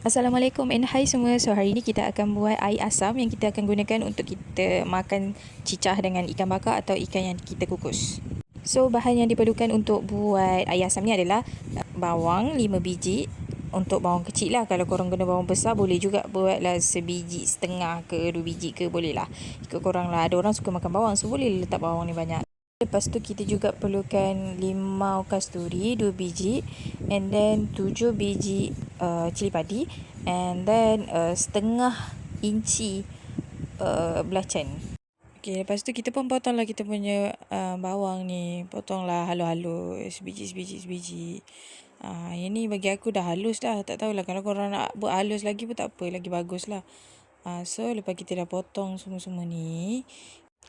Assalamualaikum and hai semua. So hari ni kita akan buat air asam yang kita akan gunakan untuk kita makan cicah dengan ikan bakar atau ikan yang kita kukus. So bahan yang diperlukan untuk buat air asam ni adalah bawang 5 biji. Untuk bawang kecil lah. Kalau korang guna bawang besar boleh juga buatlah sebiji setengah ke 2 biji ke, boleh lah. Ikut korang lah. Ada orang suka makan bawang, so boleh letak bawang ni banyak. Lepas tu kita juga perlukan limau kasturi 2 biji, and then 7 biji cili padi, and then setengah inci belacan. Okay, lepas tu kita pun potonglah kita punya bawang ni. Potonglah halus-halus, sebiji. Yang ni bagi aku dah halus dah. Tak tahulah kalau korang nak buat halus lagi pun tak apa, lagi bagus lah. So lepas kita dah potong semua-semua ni,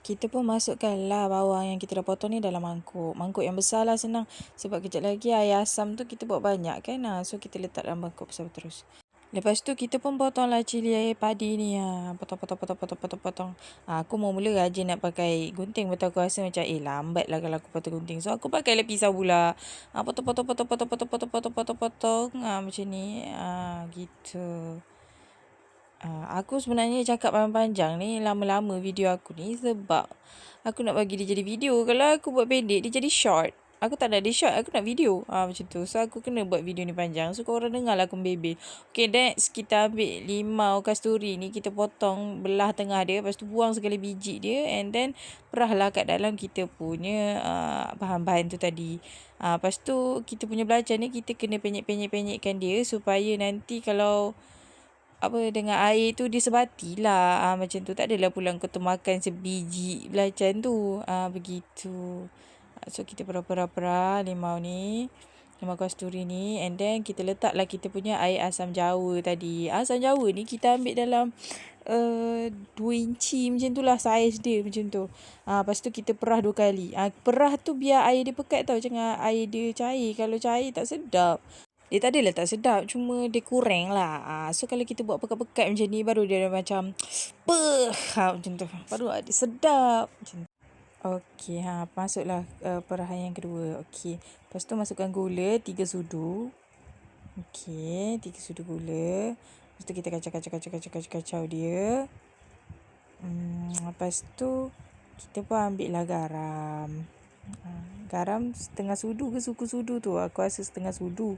kita pun masukkanlah bawang yang kita dah potong ni dalam mangkuk. Mangkuk yang besar lah, senang. Sebab kejap lagi air asam tu kita buat banyak kan. So kita letak dalam mangkuk besar terus. Lepas tu kita pun potonglah cili padi ni. Potong. Aku mula rajin nak pakai gunting. Betul aku rasa macam lambat lah kalau aku potong gunting. So aku pakailah pisau pula. Potong. Macam ni. Gitu. Aku sebenarnya cakap panjang-panjang ni lama-lama video aku ni sebab aku nak bagi dia jadi video. Kalau aku buat pendek dia jadi short. Aku tak nak dia short, aku nak video. Macam tu. So aku kena buat video ni panjang. So korang dengar lah aku membebel. Okay, next kita ambil limau kasturi ni, kita potong belah tengah dia. Lepas tu buang segala biji dia, and then perahlah kat dalam kita punya bahan-bahan tu tadi. Lepas tu kita punya belacan ni kita kena penyek-penyekkan dia supaya nanti kalau dengan air tu dia sebatilah. Macam tu. Tak adalah pula kau tu makan sebiji belacan tu. Begitu. So kita perah limau ni, limau kasturi ni, and then kita letaklah kita punya air asam jawa tadi. Asam jawa ni kita ambil dalam 2 inci macam tu lah saiz dia macam tu. Lepas tu kita perah 2 kali. Perah tu biar air dia pekat tau, jangan air dia cair. Kalau cair tak sedap. Dia tak adalah tak sedap, cuma dia kurang lah. So kalau kita buat pekat-pekat macam ni, baru dia macam macam tu. Baru dia sedap macam tu. Okey, masuklah perahan yang kedua. Okey. Lepas tu masukkan gula 3 sudu. Okey, 3 sudu gula. Lepas tu kita kacau dia. Lepas tu kita pun ambil lah garam. Garam setengah sudu ke suku sudu tu. Aku rasa setengah sudu.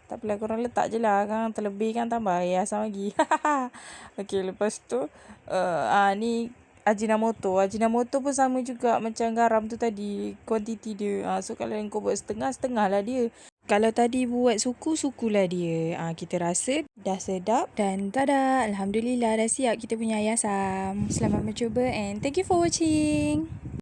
Tak apalah, korang letak je lah. Kan terlebih kan tambah air asam lagi. Okey, lepas tu ni Ajinomoto. Ajinomoto pun sama juga macam garam tu tadi, kuantiti dia. So kalau kau buat setengah lah dia. Kalau tadi buat sukulah dia. Kita rasa dah sedap dan tada, alhamdulillah dah siap kita punya air asam. Selamat mencuba and thank you for watching.